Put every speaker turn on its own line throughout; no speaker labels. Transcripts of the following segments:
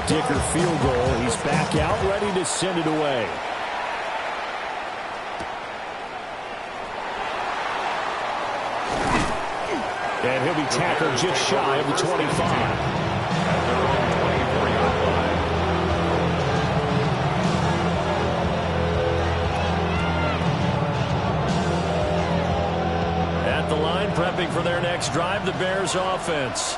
Dicker field goal. He's back out, ready to send it away. And he'll be tackled just shy of the 25. At the line, prepping for their next drive, the Bears offense.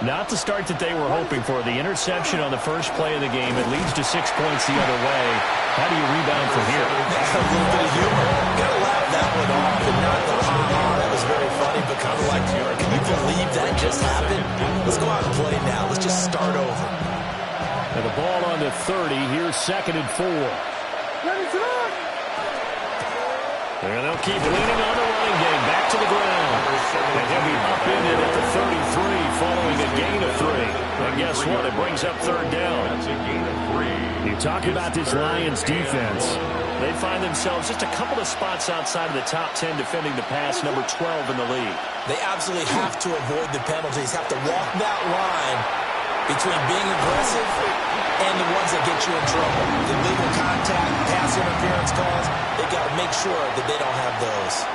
Not the start that they were hoping for. The interception on the first play of the game. It leads to 6 points the other way. How do you rebound from here?
A little bit of humor. Got to laugh that one off and not the that was very funny, but kind of like, can you believe that just happened? Let's go out and play now. Let's just start over.
And the ball on the 30. Here's 2nd and 4. And they'll keep leaning on the running game. Back to the ground. And he'll be upended at the 33 following a gain of 3. And guess what? It brings up 3rd down. You talk about this Lions defense. They find themselves just a couple of spots outside of the top 10 defending the pass, number 12 in the league.
They absolutely have to avoid the penalties, have to walk that line between being aggressive and the ones that get you in trouble. The illegal contact, pass interference calls, they got to make sure that they don't have those.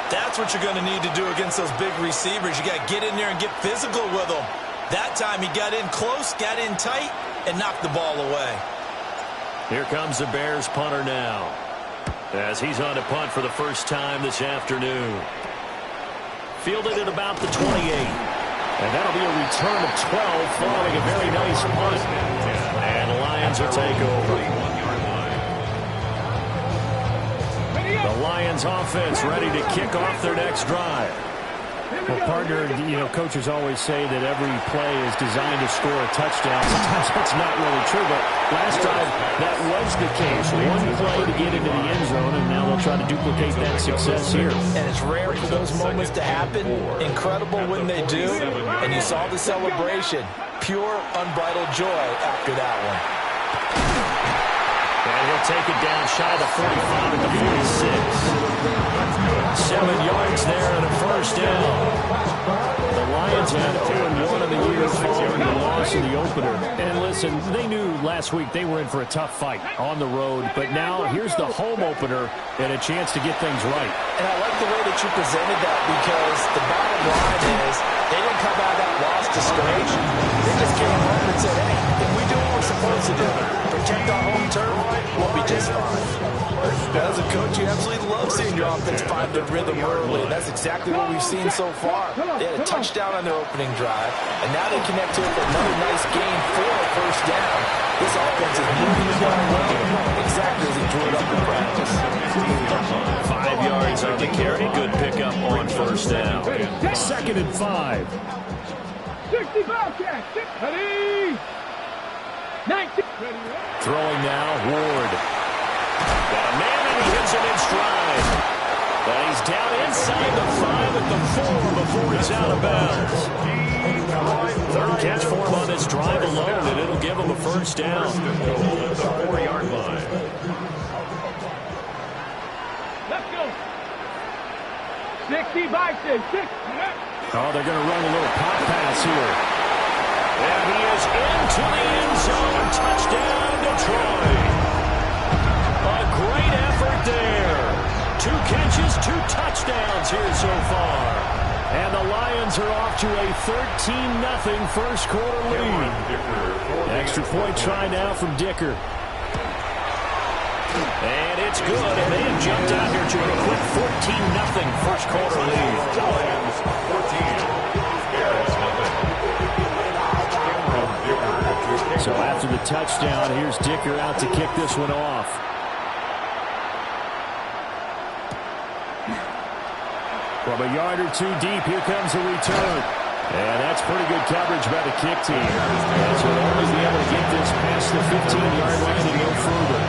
That's what you're going to need to do against those big receivers. You got to get in there and get physical with them. That time he got in close, got in tight, and knocked the ball away.
Here comes the Bears punter now, as he's on to punt for the first time this afternoon. Fielded at about the 28. And that'll be a return of 12 following a very nice punt. And the Lions will take over. The Lions offense ready to kick off their next drive. Well, partner, coaches always say that every play is designed to score a touchdown. Sometimes that's not really true, but last drive that was the case. One play to get into the end zone, and now they'll try to duplicate that success here.
And it's rare for those moments to happen. Incredible when they do. And you saw the celebration. Pure, unbridled joy after that one.
And he'll take it down shy of the 45 at the 46. 7 yards there and a first down. The Lions had 0-1 in the year following the loss in the opener. And listen, they knew last week they were in for a tough fight on the road. But now here's the home opener and a chance to get things right.
And I like the way that you presented that, because the bottom line is they didn't come out of that loss discouraged. They just came home and said, hey, if we do what we're supposed to do, protect our home turf, we'll be just fine. As a coach, you absolutely love seeing your offense find their rhythm early. And that's exactly what we've seen so far. They had a touchdown on their opening drive, and now they connect to it for another nice gain for a first down. This offense is moving the ball well, exactly as he drew it up in practice.
5 yards on the carry. Good pickup on first down. 2nd and 5.
60 Bobcats. Ready. 19.
Throwing now, Ward. Got a man and he hits it in stride. But he's down inside the 5 at the 4 before he's out of bounds. 3rd catch for him on this drive alone, and it'll give him a first down.
The 4-yard line. Let's go. 60 Bobcats. 6.
Oh, they're going to run a little pop pass here. And he is into the end zone. Touchdown, Detroit. A great effort there. 2 catches, 2 touchdowns here so far. And the Lions are off to a 13-0 first quarter lead. Extra point try now from Dicker. And it's good, and they have jumped out here to a quick 14-0 first quarter lead.
Lions 14.
So after the touchdown, here's Dicker out to kick this one off. From a yard or 2 deep, here comes the return. And that's pretty good coverage by the kick team. As we'll only be able to get this past the 15-yard line and no further.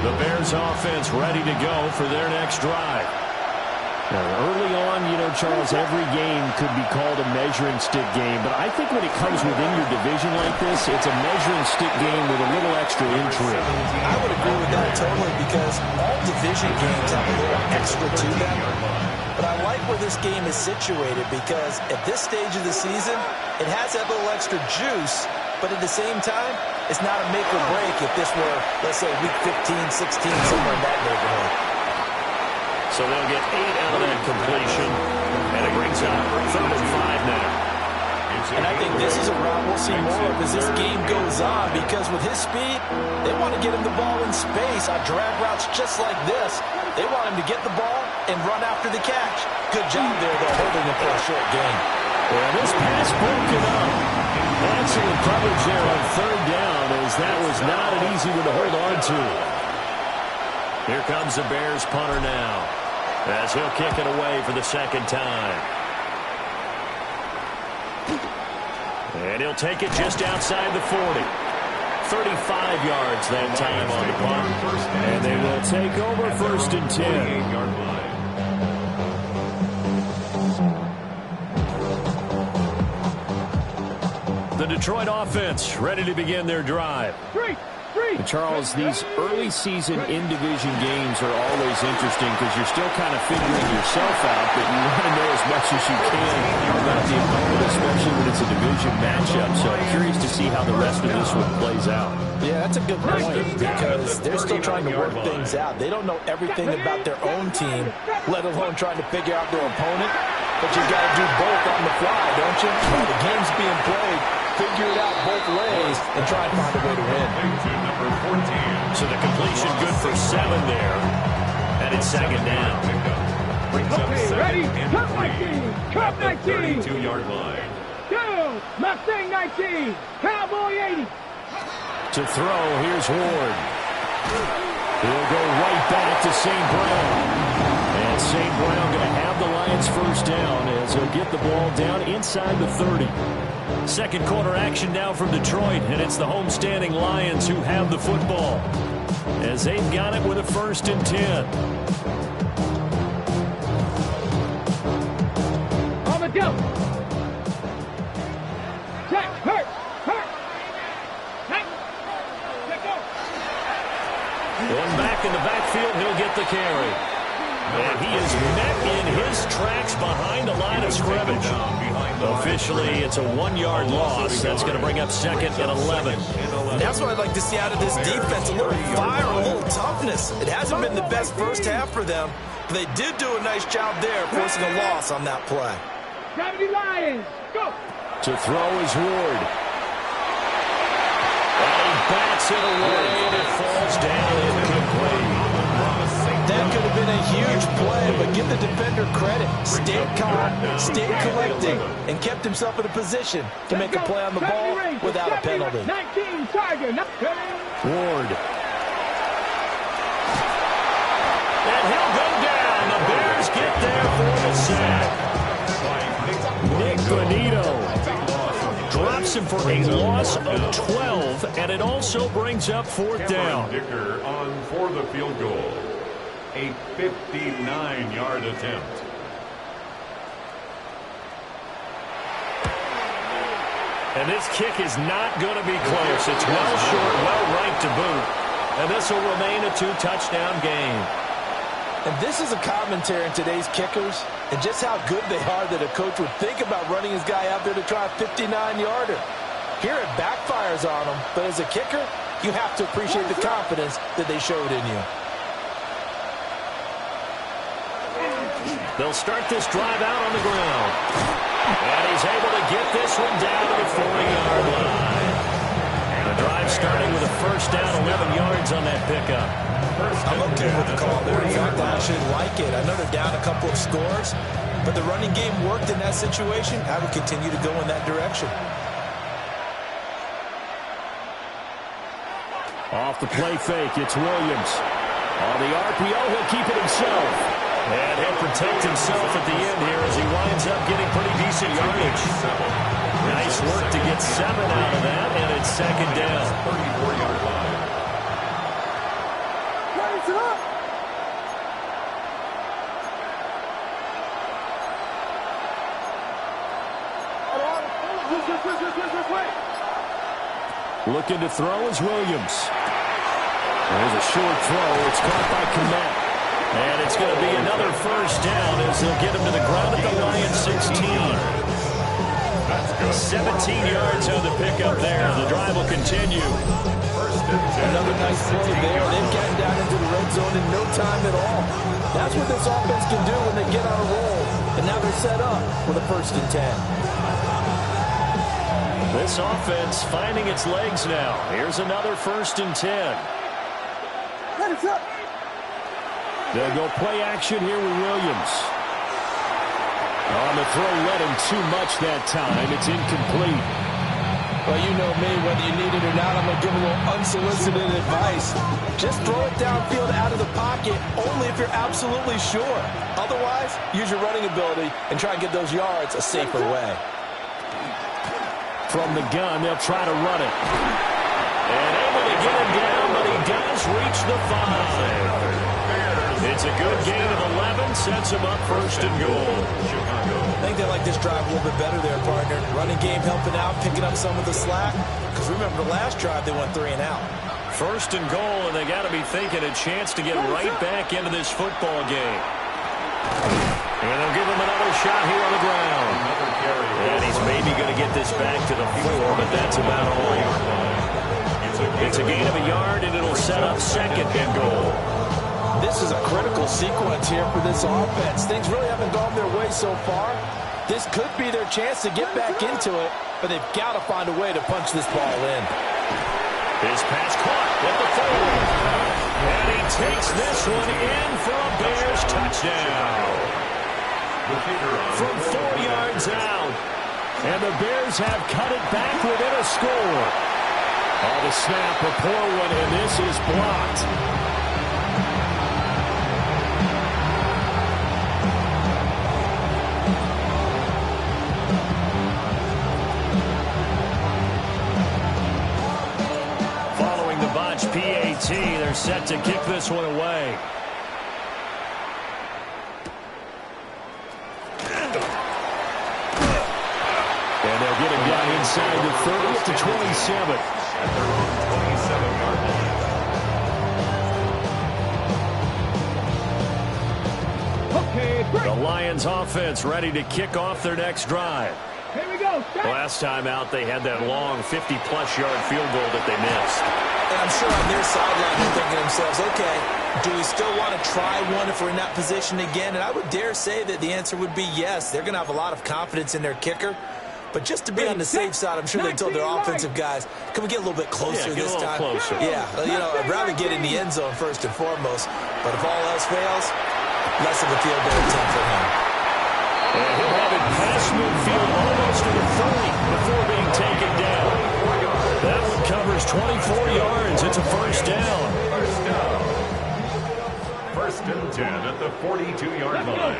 The Bears offense ready to go for their next drive. Early on, Charles, every game could be called a measuring stick game, but I think when it comes within your division like this, it's a measuring stick game with a little extra intrigue.
I would agree with that totally because all division games have a little extra to them. But I like where this game is situated because at this stage of the season, it has that little extra juice, but at the same time, it's not a make or break if this were, let's say, week 15, 16, somewhere in that neighborhood.
So they'll get 8 out of that completion, and it brings up 3rd and 5 now.
And I think this is a route we'll see more of as this game goes on because with his speed, they want to get him the ball in space on drag routes just like this. They want him to get the ball and run after the catch. Good job there, though, holding it for a short gain.
Well, this pass broken up. Excellent coverage there on 3rd down as that was not an easy one to hold on to. Here comes the Bears punter now as he'll kick it away for the 2nd time. And he'll take it just outside the 40. 35 yards that time on the punt. And they will take over 1st and 10. The Detroit offense ready to begin their drive. And Charles, these early season in-division games are always interesting because you're still kind of figuring yourself out, but you want to know as much as you can about the opponent, especially when it's a division matchup. So I'm curious to see how the rest of this one plays out.
Yeah, that's a good point because they're still trying to work things out. They don't know everything about their own team, let alone trying to figure out their opponent. But you got to do both on the fly, don't you? While the game's being played, figure it out both ways and try and find a way to win.
So the completion good for 7 there. And it's 2nd down.
Okay, ready? Cup 19. Cup 19. 32-yard line. Go. Mustang 19. Cowboy 80.
To throw, here's Ward. He'll go right back to St. Brown. And St. Brown going to have the Lions 1st down as he'll get the ball down inside the 30. 2nd quarter action now from Detroit, and it's the homestanding Lions who have the football as they've got it with a 1st and 10.
On the go. Check. Hurt. Check. Let go.
One back in the backfield, he'll get the carry. And he is met in his tracks behind the line of scrimmage. Officially, it's a 1-yard loss. That's going to bring up 2nd and 11.
And that's what I'd like to see out of this defense, a little fire, a little toughness. It hasn't been the best first half for them, but they did do a nice job there, forcing a loss on that play.
70 Lions, go!
To throw is Ward. And he bats it away, and it falls down incomplete.
That could have been a huge play, but give the defender credit. Stayed calm, stayed collected, and kept himself in a position to make a play on the ball without a penalty.
19, Tiger.
Ward. And he'll go down. The Bears get there for the sack. Nick Bonito drops him for a loss of 12, and it also brings up 4th down.
Dicker on for the field goal. A 59-yard attempt.
And this kick is not going to be close. It's well short, well right to boot. And this will remain a 2-touchdown game.
And this is a commentary on today's kickers and just how good they are that a coach would think about running his guy out there to try a 59-yarder. Here it backfires on him, but as a kicker, you have to appreciate the confidence that they showed in you.
They'll start this drive out on the ground. And he's able to get this one down to the 40-yard line. And the drive starting with a 1st down, 11 yards on that pickup.
I'm okay with the call there. In fact, I actually like it. I know they're down a couple of scores, but the running game worked in that situation. I would continue to go in that direction.
Off the play fake, it's Williams. On the RPO, he'll keep it himself. And he'll protect himself at the end here as he winds up getting pretty decent yardage. Nice work to get 7 out of that, and it's 2nd down.
34-yard line.
Looking to throw is Williams. There's a short throw. It's caught by Kmet. And it's going to be another first down as they'll get him to the ground at the Lions 16. 17 yards on the pickup there. The drive will continue.
Another nice play there. They've gotten down into the red zone in no time at all. That's what this offense can do when they get on a roll. And now they're set up for the 1st and 10.
This offense finding its legs now. Here's another 1st and 10. They'll go play action here with Williams. On the throw, led him too much that time. It's incomplete.
Well, you know me, whether you need it or not, I'm going to give a little unsolicited advice. Just throw it downfield out of the pocket, only if you're absolutely sure. Otherwise, use your running ability and try and get those yards a safer way.
From the gun, they'll try to run it. And able to get him down, but he does reach the 5. It's a good gain of 11, sets him up 1st and goal.
I think they like this drive a little bit better there, partner. Running game helping out, picking up some of the slack. Because remember, the last drive, they went 3 and out.
1st and goal, and they got to be thinking a chance to get right back into this football game. And they'll give him another shot here on the ground. And he's maybe going to get this back to the 4, but that's about all. It's a gain of a yard, and it'll set up 2nd and goal.
This is a critical sequence here for this offense. Things really haven't gone their way so far. This could be their chance to get back into it, but they've got to find a way to punch this ball in.
His pass caught at the 4. And he takes this one in for a Bears touchdown. From 4 yards out. And the Bears have cut it back within a score. Oh, the snap, a poor one, and this is blocked. PAT, they're set to kick this one away. And they'll get him down inside the 30 to 27. At their own 27-yard line.
Okay, break.
The Lions offense ready to kick off their next drive.
Here we go.
Last time out, they had that long 50-plus yard field goal that they missed.
And I'm sure on their sideline they're thinking to themselves, okay, do we still want to try one if we're in that position again? And I would dare say that the answer would be yes. They're going to have a lot of confidence in their kicker. But just to be on the safe side, I'm sure they told their offensive guys, can we get a little bit closer this time?
Closer.
Yeah, you know, I'd rather get in the end zone first and foremost. But if all else fails, less of a field goal attempt for him.
And he'll have it past midfield almost to the 30 before being taken down. That one covers 24 yards. It's a first down.
First and 10 at the 42-yard line.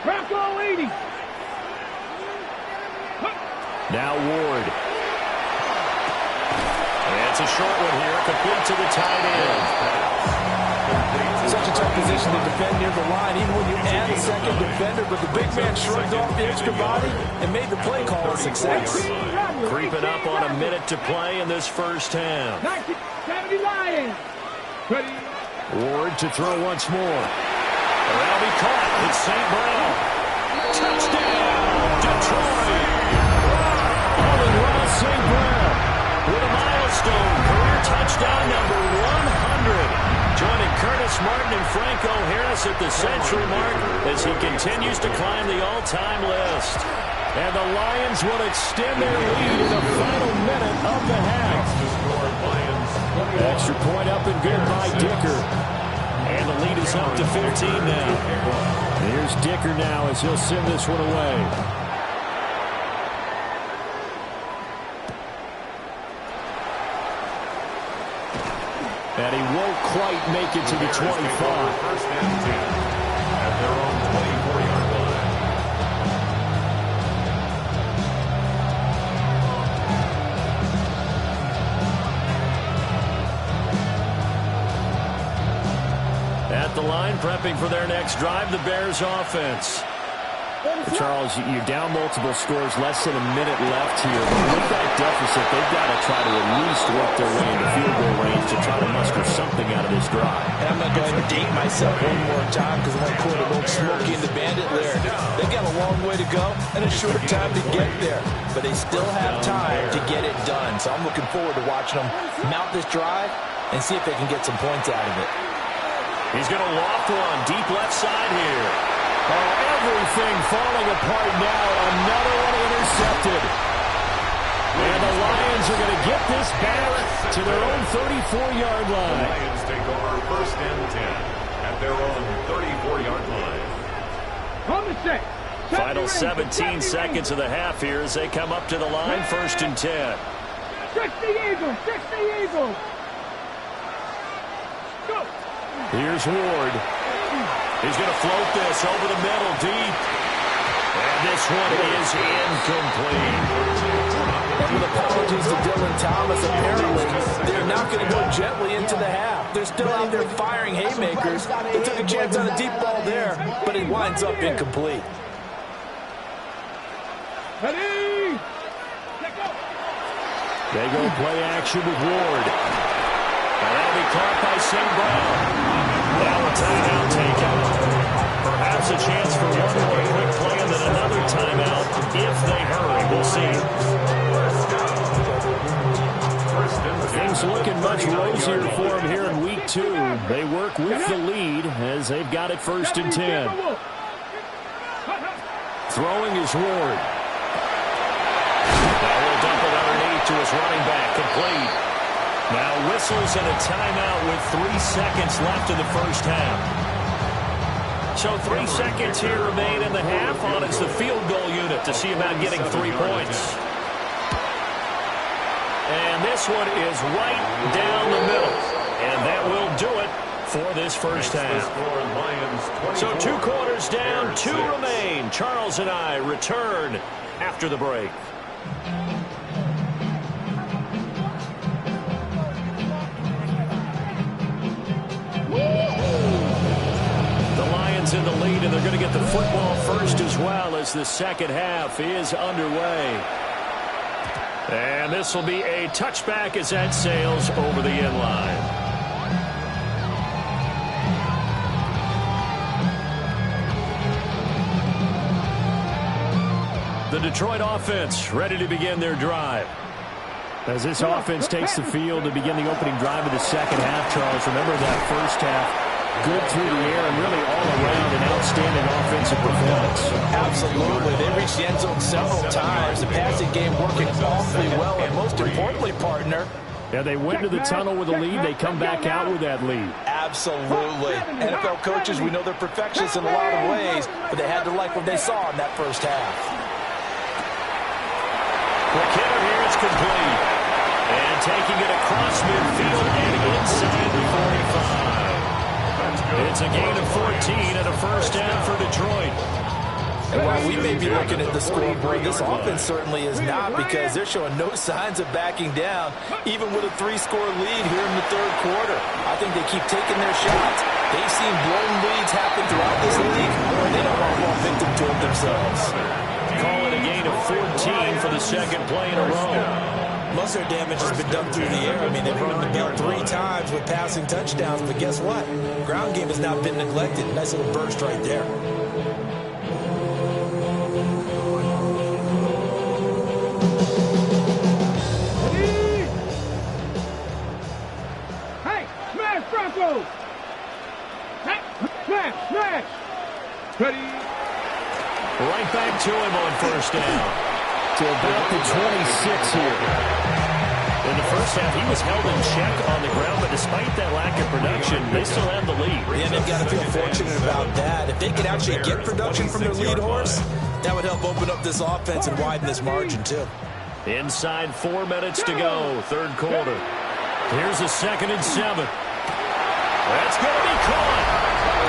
Bronco 80.
Now Ward. And it's a short one here, complete to the tight end.
Such a tough position to defend near the line, even when you add a second defender, but the big man shrugged off the extra body and made the play call a success.
Creeping up on a minute to play in this first half.
1970 Lions. Ready.
Ward to throw once more. That'll be caught. It's St. Brown. Touchdown, Detroit. Allen Ross St. Brown with a milestone career touchdown number 100. Joining Curtis Martin and Franco Harris at the century mark as he continues to climb the all-time list. And the Lions will extend their lead in the final minute of the half. Extra point up and good by Dicker. And the lead is up to 15 now. Here's Dicker now as he'll send this one away. And he won't quite make it to the 25.
First and 10 at their own 24-yard line.
At the line, prepping for their next drive, the Bears offense. Charles, you're down multiple scores, less than a minute left here. But with that deficit, they've got to try to at least work their way into field goal range to try to muster something out of this drive.
And I'm not going to date myself one more time because I want to quote an old Smokey and the Bandit lyric. They've got a long way to go and a short time to get there. But they still have time to get it done. So I'm looking forward to watching them mount this drive and see if they can get some points out of it.
He's going to loft one deep left side here. Oh, everything falling apart now. Another one intercepted. And the Lions are going to get this back to their own 34-yard line.
The Lions take over 1st and 10 at their own 34-yard line.
On the set.
Final 17 seconds of the half here as they come up to the line, 1st and 10.
60 Eagles, 60 Eagles. Go.
Here's Ward. He's going to float this over the middle deep. And this one is incomplete.
And with apologies to Dylan Thomas, apparently they're not going to go gently into the half. They're still out there firing haymakers. They took a chance on a deep ball there, but it winds up incomplete.
Ready. Let go.
They go play action with Ward. And that'll be caught by St. Brown. Now a timeout taken. Perhaps a chance for one more quick play and then another timeout if they hurry. We'll see. Things looking much rosier for them here in week 2. They work with the lead as they've got it 1st and 10. Throwing is Ward. Now he'll dump it underneath to his running back. Complete. Now whistles and a timeout with 3 seconds left in the first half. So 3 seconds here remain in the half on it's the field goal unit to see about getting 3 points. And this one is right down the middle. And that will do it for this first half. So 2 quarters down, 2 remain. Charles and I return after the break. In the lead, and they're going to get the football first as well as the second half is underway. And this will be a touchback as that sails over the end line. The Detroit offense ready to begin their drive. As this offense takes the field to begin the opening drive of the second half, Charles, remember that first half. Good through the air and really all around an outstanding offensive performance.
Absolutely. They reached the end zone several times. The passing game working awfully well. And most importantly, partner.
Yeah, they went to the tunnel with a lead. They come back out with that lead.
Absolutely. NFL coaches, we know they're perfectionists in a lot of ways, but they had to like what they saw in that first half.
Quick hitter here, it's complete. And taking it across midfield and inside the 45. It's a gain of 14 and a first down for Detroit.
And while we may be looking at the scoreboard, this offense certainly is not, because they're showing no signs of backing down, even with a 3-score lead here in the third quarter. I think they keep taking their shots. They've seen blown leads happen throughout this league, and they don't want to fall victim to it themselves.
Call it a gain of 14 for the second play in a row.
Most of their damage has been done through the air. I mean, they've run the ball 3 times with passing touchdowns, but guess what? Ground game has not been neglected. Nice little burst right there.
Hey, smash Broncos! Hey, smash, smash! Ready?
Right back to him on first down. To about the 26 here. In the first half, he was held in check on the ground, but despite that lack of production, they still have the lead.
Yeah, they've got to feel fortunate about that. If they could actually get production from their lead horse, that would help open up this offense and widen this margin, too.
Inside 4 minutes to go, third quarter. Here's a 2nd and 7. That's going to be caught.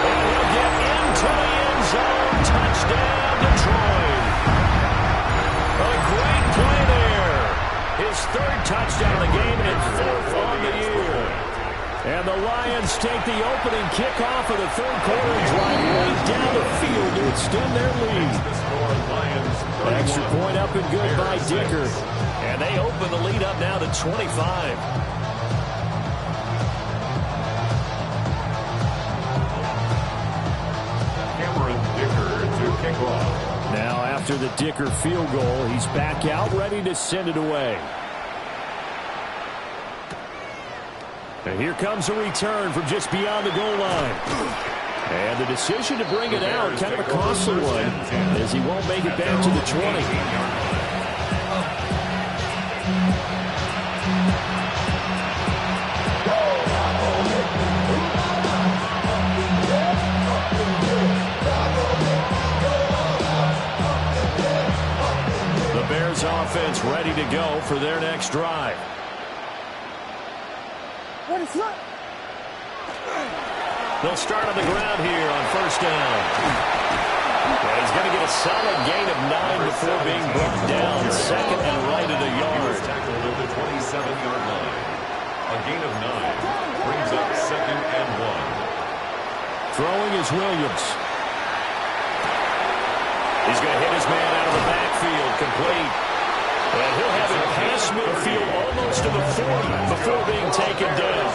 And he'll get into the end zone. Touchdown, Detroit. A great play there. His 3rd touchdown of the game and 4th on the year. And the Lions take the opening kickoff of the third quarter and drive right down the field to extend their lead.
The score, Lions 31.
Extra point up and good by
Bears
Dicker.
6.
And they open the lead up now to 25.
Cameron Dicker to kick off.
Now after the Dicker field goal, he's back out ready to send it away. And here comes a return from just beyond the goal line. And the decision to bring it out, kind of a costly one, as he won't make it back to the 20. The Bears offense ready to go for their next drive. They'll start on the ground here on first down. Well, he's going to get a solid gain of 9 before being brought down. Second and right at a yard.
He was tackled at the 27-yard line. A gain of 9 brings up second and 1.
Throwing is Williams. He's going to hit his man out of the backfield, complete. And he'll have it past midfield almost to the 40 before being taken down.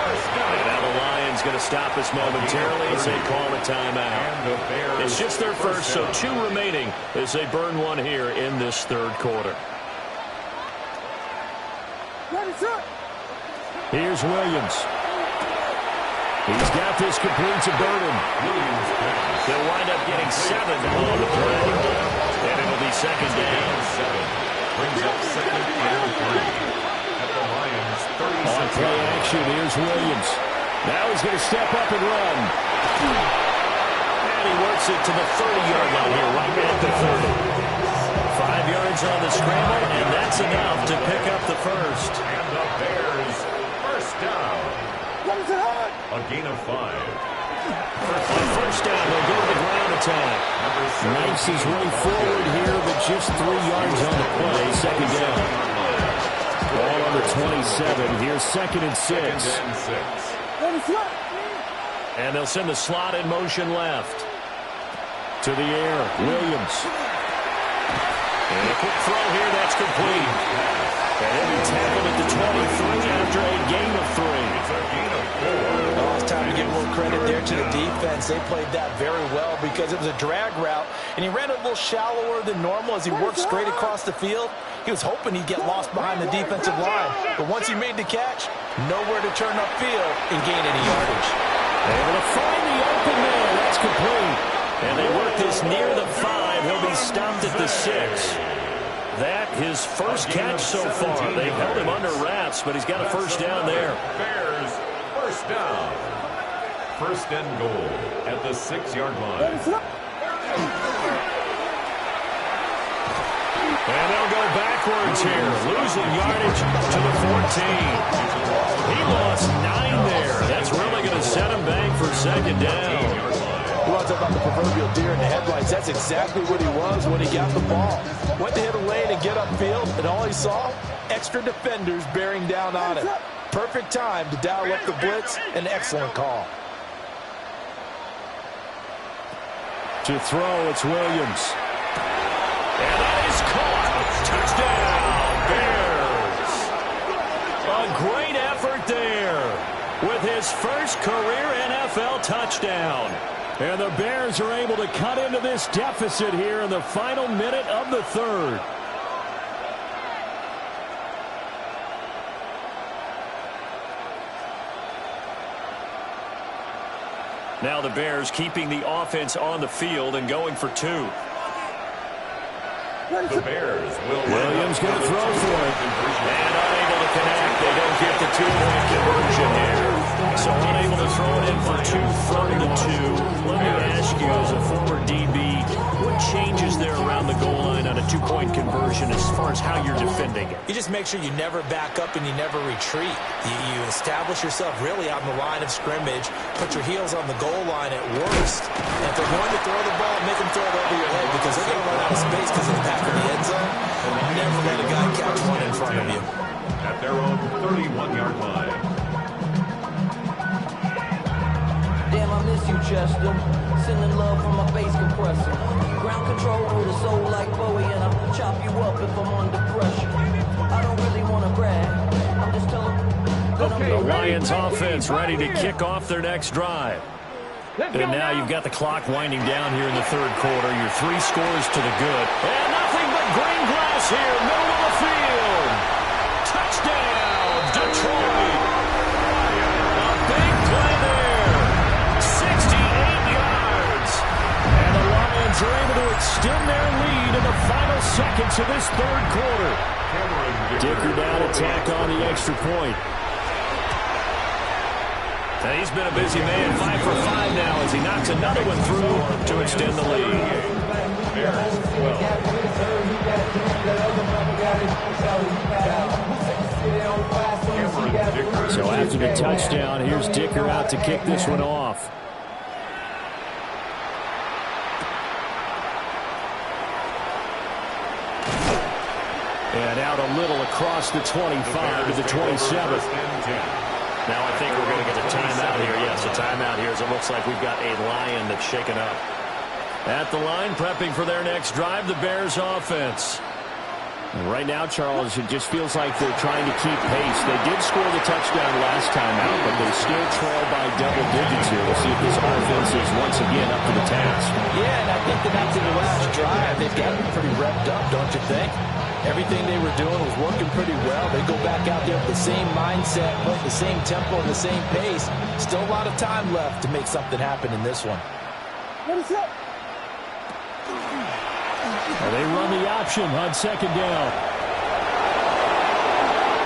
And now the Lions going to stop us momentarily as they call a timeout. It's just their first, so 2 remaining as they burn one here in this third quarter. Here's Williams. He's got this complete to Burden. They'll wind up getting 7 on the play. And it'll be second down.
Brings up second and 3 at the Lions 36.
On play action, here's Williams. Now he's going to step up and run. And he works it to the 30-yard line here, right at the 30. 5 yards on the scramble, and that's enough to pick up the first.
And the Bears first down. A gain of 5.
On first down, they'll go to the ground attack. Nice is way forward here, but just 3 yards on the play. Second down. Ball on the 27. Here's second and 6. And they'll send the slot in motion left. To the air, Williams. And a quick throw here, that's complete. And he'll be tackled at the 23 after a gain of 3.
It's a gain of 4.
Oh, it's time to give a little credit there to the defense. They played that very well because it was a drag route, and he ran a little shallower than normal as he worked straight across the field. He was hoping he'd get lost behind the defensive line, but once he made the catch, nowhere to turn upfield and gain any yardage.
Able to find the open man. That's complete. And they work this near the 5. He'll be stopped at the 6. That his first catch so far. They held him under wraps, but he's got a first down there.
Bears first down. First and goal at the 6-yard line.
And they'll go backwards here, losing yardage to the 14. He lost 9 there. That's really going to set him back for second down.
You want to talk about the proverbial deer in the headlights? That's exactly what he was when he got the ball. Went to hit a lane and get upfield, and all he saw, extra defenders bearing down on him. Perfect time to dial up the blitz. An excellent call.
To throw, it's Williams. And that is caught. Touchdown, Bears. A great effort there with his first career NFL touchdown. And the Bears are able to cut into this deficit here in the final minute of the third. Now the Bears keeping the offense on the field and going for 2.
The Bears will.
Williams going to throw for it. And unable to connect. They don't get the 2-point conversion here. So unable to throw it in for 2 from the 2. Let me ask you, as a former DB, what changes there around the goal line on a 2-point conversion as far as how you're defending it?
You just make sure you never back up and you never retreat. You establish yourself really on the line of scrimmage, put your heels on the goal line at worst. And if they're going to throw the ball, make them throw it over your head because they're going to run out of space because of the back of the end zone. Never let a guy catch one in front of you.
At their own 31-yard line.
Damn, I miss you, Chester. Sending love from my bass compressor.
Lions offense ready to kick off their next drive. And now you've got the clock winding down here in the third quarter. Your 3 scores to the good. And nothing but green grass here, middle of the field. Touchdown, Detroit. A big play there. 68 yards. And the Lions are able to extend their lead in the final seconds of this third quarter. Dicker down to tack on the extra point. And he's been a busy man, 5 for 5 now as he knocks another one through to extend the lead. So after the touchdown, here's Dicker out to kick this one off. And out a little across the 25 to the 27. Now I think we're going to get a timeout here. Yes, a timeout here as it looks like we've got a Lion that's shaken up. At the line, prepping for their next drive, the Bears offense. And right now, Charles, it just feels like they're trying to keep pace. They did score the touchdown last time out, but they still trail by double digits here. We'll see if this offense is once again up to the task.
Yeah, and I think that after the last drive, they've got to be pretty revved up, don't you think? Everything they were doing was working pretty well. They go back out there with the same mindset, the same tempo, and the same pace. Still a lot of time left to make something happen in this one.
What is up?
They run the option on second down.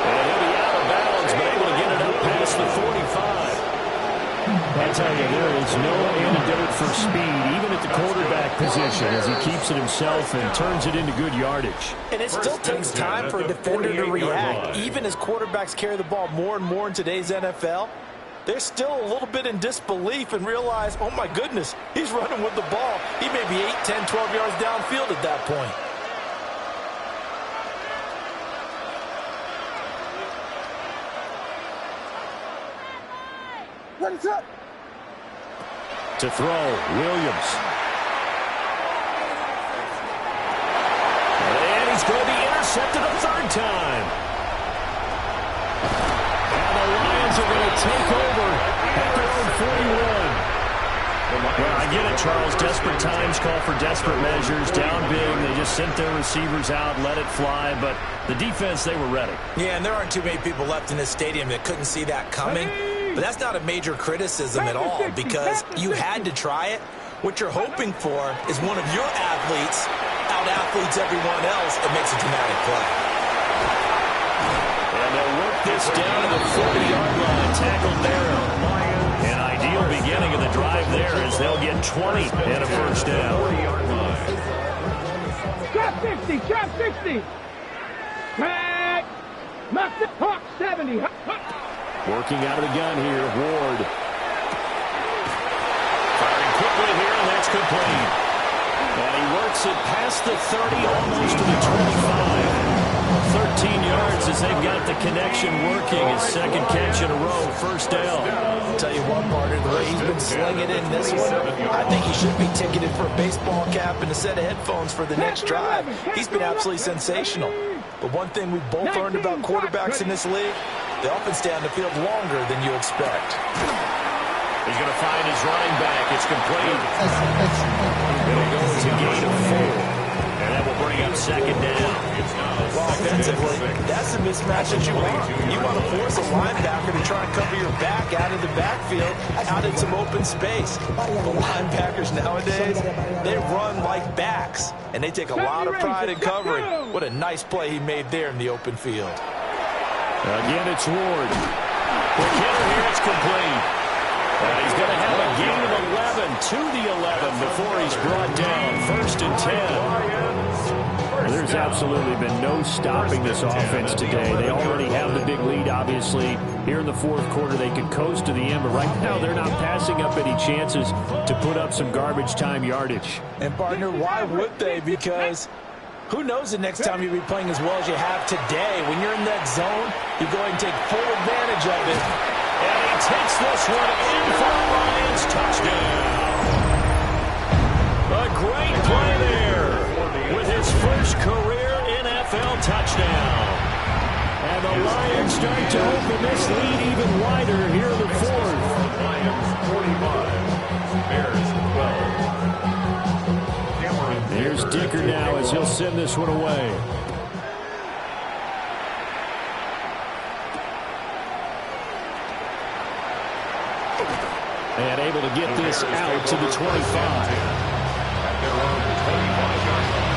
And he'll be out of bounds, but able to get it up past the 45. I tell you, there is no antidote for speed, even at the quarterback position, as he keeps it himself and turns it into good yardage.
And it still takes time for a defender to react. Even as quarterbacks carry the ball more and more in today's NFL, they're still a little bit in disbelief and realize, oh my goodness, he's running with the ball. He may be 8, 10, 12 yards downfield at that point.
What's up?
To throw, Williams. And he's going to be intercepted a third time. And the Lions are going to take over at their own 41. Well, I get it, Charles. Desperate times call for desperate measures. Down big, they just sent their receivers out, let it fly. But the defense, they were ready.
Yeah, and there aren't too many people left in this stadium that couldn't see that coming. But that's not a major criticism at all because you had to try it. What you're hoping for is one of your athletes out-athletes everyone else and makes a dramatic play.
And they'll work this down to the 40-yard line. Tackled there. An ideal beginning of the drive there as they'll get 20 and a first down.
Drop 60, drop 60. Tag. Knocked it. Hawk 70.
Working out of the gun here, Ward. Firing quickly here, and that's complete. And he works it past the 30, almost to the 25. 13 yards as they've got the connection working. His second catch in a row, first down.
I'll tell you one, partner, the way he's been slinging in this one, I think he should be ticketed for a baseball cap and a set of headphones for the next drive. He's been absolutely sensational. But one thing we've both learned about quarterbacks in this league, they often stay on the field longer than you expect.
He's going to find his running back. It's complete. It'll go to gain of 4. And that will bring up second down.
Well, offensively, that's the mismatch that you want. You want to force a linebacker to try and cover your back out of the backfield, out in some open space. The linebackers nowadays, they run like backs, and they take a lot of pride in covering. What a nice play he made there in the open field.
Again, it's Ward. The killer here, it's complete. He's going to have a gain of 11 to the 11 before he's brought down. First and 10. There's absolutely been no stopping this offense today. They already have the big lead, obviously. Here in the fourth quarter, they could coast to the end, but right now they're not passing up any chances to put up some garbage time yardage.
And, partner, why would they? Because who knows the next time you'll be playing as well as you have today. When you're in that zone, you go ahead and take full advantage of it.
And he takes this one in for a Lions touchdown. A great play there with his first career NFL touchdown. And the Lions can start to open this lead even wider here in the fourth.
Lions 45, Bears 12.
Here's Dicker now as he'll send this one away. And able to get this out to the 25.
At their own 25-yard line.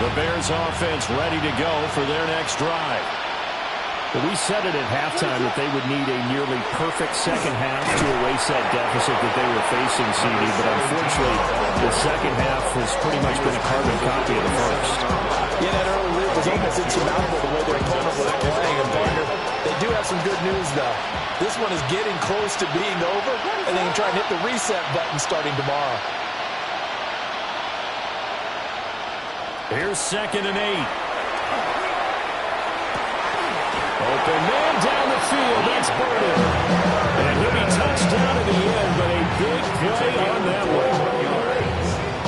The Bears offense ready to go for their next drive. But we said it at halftime that they would need a nearly perfect second half to erase that deficit that they were facing, CD. But unfortunately, the second half has pretty much been a carbon copy of the first.
Yeah, that early lead was almost insurmountable the way their opponent was playing. And partner, they do have some good news, though. This one is getting close to being over, and they can try and hit the reset button starting tomorrow.
Here's 2nd and 8. Open man down the field. That's Burden. And he'll be touchdown at the end, but a big play on that one.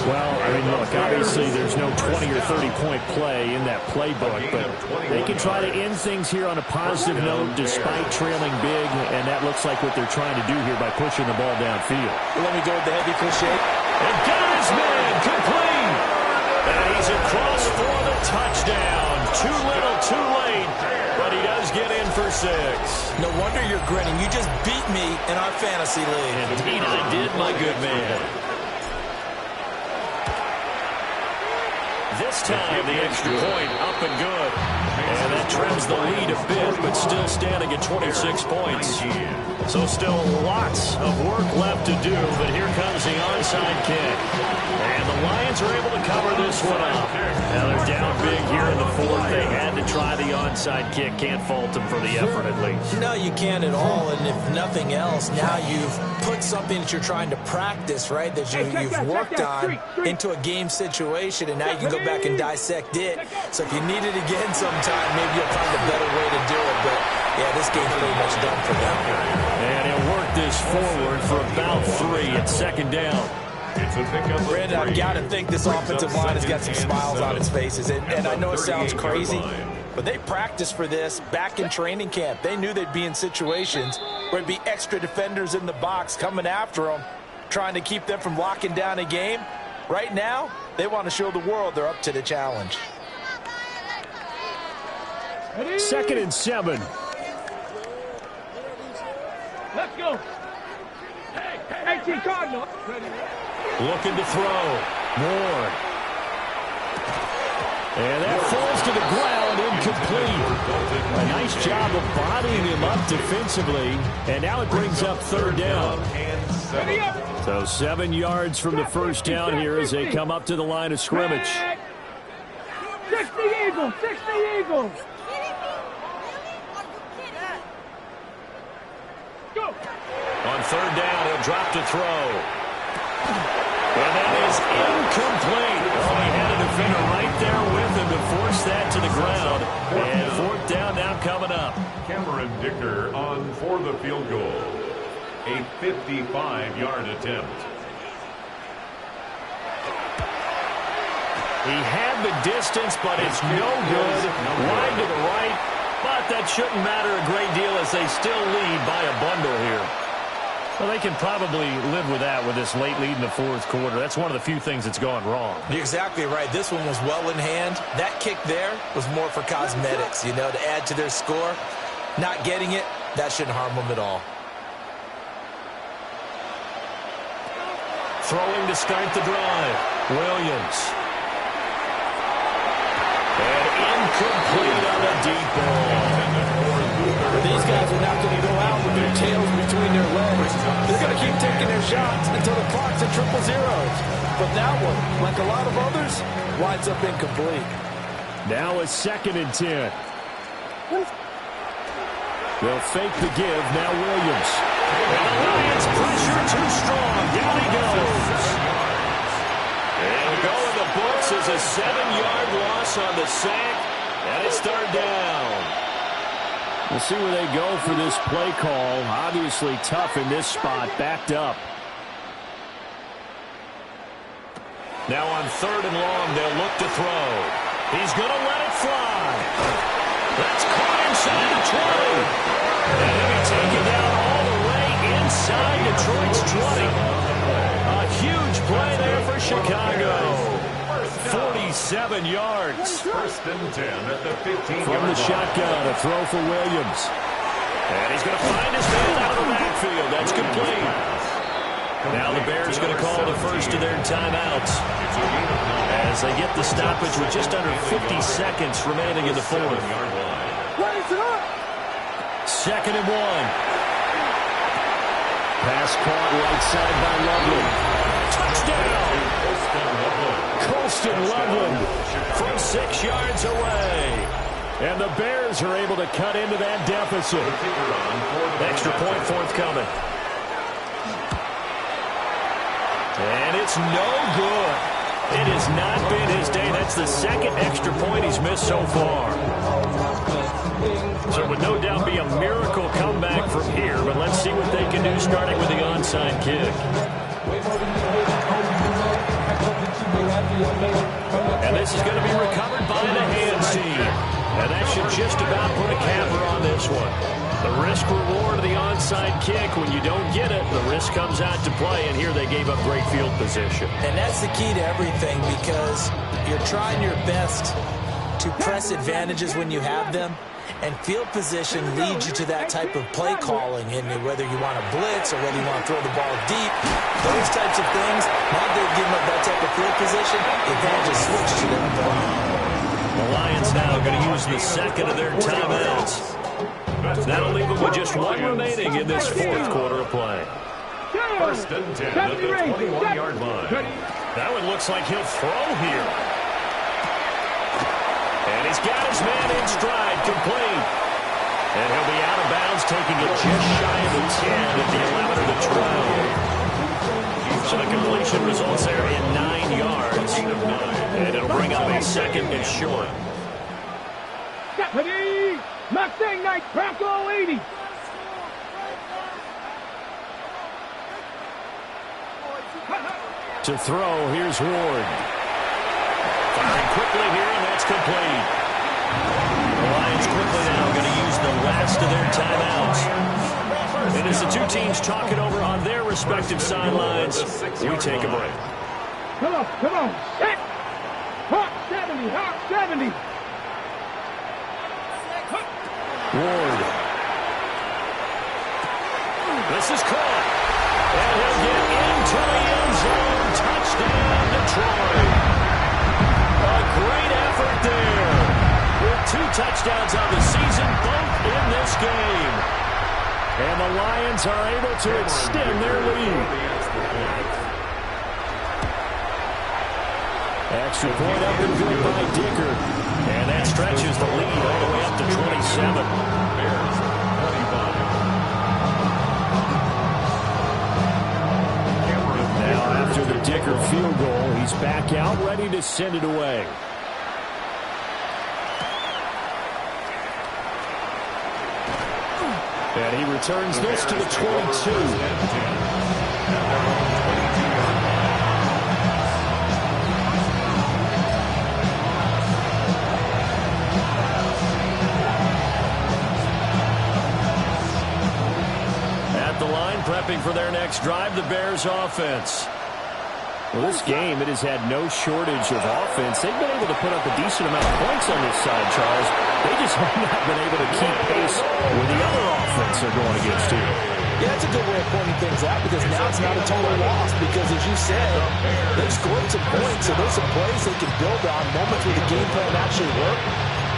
Well, I mean, look, obviously there's no 20 or 30-point play in that playbook, but they can try to end things here on a positive note despite trailing big, and that looks like what they're trying to do here by pushing the ball downfield.
Let me go with the heavy cliche.
And got his man complete. And he's across for the touchdown. Too little, too late, but he does get in for 6.
No wonder you're grinning. You just beat me in our fantasy league.
Indeed I did, my good man. This time, the extra point up and good. And that trims the lead a bit, but still standing at 26 points. So still lots of work left to do, but here comes the onside kick. And the Lions are able to cover this one up. Now they're down big here in the fourth. They had to try the onside kick. Can't fault them for the effort at least.
No, you can't at all. And if nothing else, now you've put something that you're trying to practice, right, that you've worked on into a game situation, and now you can go back and dissect it. So if you need it again sometime, maybe you'll find a better way to do it. But, yeah, this game's pretty much done for them.
And he'll work this forward for about 3 at 2nd down.
Brandon, I've got to think this offensive line has got some smiles on its faces. And I know it sounds crazy, but they practiced for this back in training camp. They knew they'd be in situations where it'd be extra defenders in the box coming after them, trying to keep them from locking down a game. Right now, they want to show the world they're up to the challenge.
2nd and 7.
Let's go. 18 Cardinal.
Looking to throw. Moore. And that falls to the ground, incomplete. A nice job of bodying him up defensively. And now it brings up 3rd down. So 7 yards from the first down here as they come up to the line of scrimmage.
60 Eagles, 60 Eagles. Go.
On 3rd down, he'll drop to throw. And that is incomplete. Oh, he had a defender right there with him to force that to the ground. And 4th down now coming up.
Cameron Dicker on for the field goal. A 55-yard attempt.
He had the distance, but it's no good. Wide to the right, but that shouldn't matter a great deal as they still lead by a bundle here. Well, they can probably live with that with this late lead in the 4th quarter. That's one of the few things that's gone wrong.
You're exactly right. This one was well in hand. That kick there was more for cosmetics, you know, to add to their score. Not getting it, that shouldn't harm them at all.
Throwing to start the drive. Williams. And incomplete on a deep ball.
These guys are not going to go out with their tails between their legs. They're going to keep taking their shots until the clock's at 000. But that one, like a lot of others, winds up incomplete.
Now a 2nd and 10. They'll fake the give. Now Williams. And the Lions pressure too strong. Down he goes. And go in the books as a 7-yard loss on the sack. And it's 3rd down. We'll see where they go for this play call. Obviously tough in this spot, backed up. Now on 3rd and long, they'll look to throw. He's going to let it fly. That's caught inside the 20. And he'll be taken down all the way inside Detroit's 20. A huge play there for Chicago. 47 yards.
1st and 10 at the 15-yard
From the shotgun, a throw for Williams. And he's going to find his man out of the backfield. That's complete. Now the Bears going to call the first of their timeouts as they get the stoppage with just under 50 seconds remaining in the 4th. 2nd and 1. Pass caught right side by Loveland. Touchdown! Colston Loveland from 6 yards away. And the Bears are able to cut into that deficit. Extra point forthcoming. And it's no good. It has not been his day. That's the 2nd extra point he's missed so far. So it would no doubt be a miracle comeback from here, but let's see what they can do starting with the onside kick. And this is going to be recovered by the hands team. And that should just about put a capper on this one. The risk-reward of the onside kick, when you don't get it, the risk comes out to play, and here they gave up great field position.
And that's the key to everything, because you're trying your best to press advantages when you have them, and field position leads you to that type of play calling, and whether you want to blitz or whether you want to throw the ball deep, those types of things, now they've given up that type of field position, the advantage is switched to them.
The Lions now going to use the 2nd of their timeouts. That'll leave them with just 1 remaining in this 4th quarter of play.
1st and 10 at the 21-yard line.
That one looks like he'll throw here. And he's got his man in stride, complete. And he'll be out of bounds, taking it just shy of the 10 at the 11 of the 12. So the completion results there in 9 yards. And it'll bring up a 2nd and short.
Deputy Mustang Knight Bronco 80.
To throw, here's Ward. Firing quickly here, and that's complete. The Lions quickly now going to use the last of their timeouts. And as the two teams talk it over on their respective sidelines, we take a break.
Come on, set. Hawk 70, Hawk 70.
Ward. This is caught. And he'll get into the end zone. Touchdown, Detroit. A great effort there. With 2 touchdowns on the season, both in this game. And the Lions are able to extend their lead. Extra point up and good by Dicker. And that stretches the lead all the way up to 27. Now after the Dicker field goal, he's back out, ready to send it away. And he returns this to the 22. Prepping for their next drive, the Bears offense. Well, this game, it has had no shortage of offense. They've been able to put up a decent amount of points on this side, Charles. They just have not been able to keep pace with the other offense they're going against here.
Yeah, that's a good way of pointing things out, because now it's not a total loss, because as you said, they've scored some points, so there's some plays they can build on, moments where the game plan actually worked.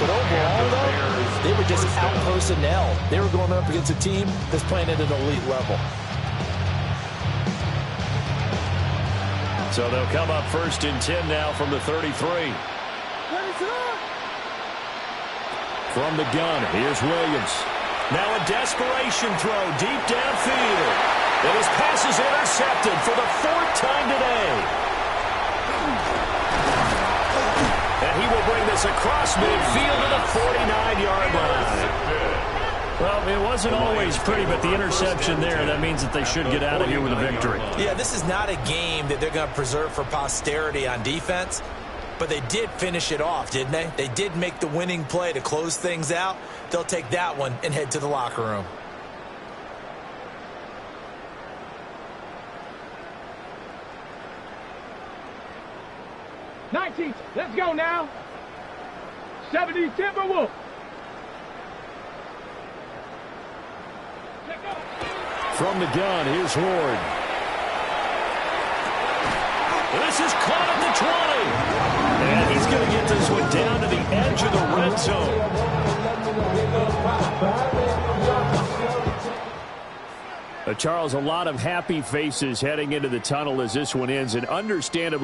But overall, though, they were just out-personnel. They were going up against a team that's playing at an elite level.
So they'll come up 1st and 10 now from the 33. From the gun, here's Williams. Now a desperation throw deep downfield. And his pass is intercepted for the 4th time today. And he will bring this across midfield to the 49-yard line. Well, it wasn't always pretty, but the interception there, that means that they should get out of here with a victory.
Yeah, this is not a game that they're going to preserve for posterity on defense, but they did finish it off, didn't they? They did make the winning play to close things out. They'll take that one and head to the locker room.
Let's go now. 70 Timberwolves.
From the gun, here's Ward. This is caught at the 20. And he's going to get this one down to the edge of the red zone. Charles, a lot of happy faces heading into the tunnel as this one ends, and understandably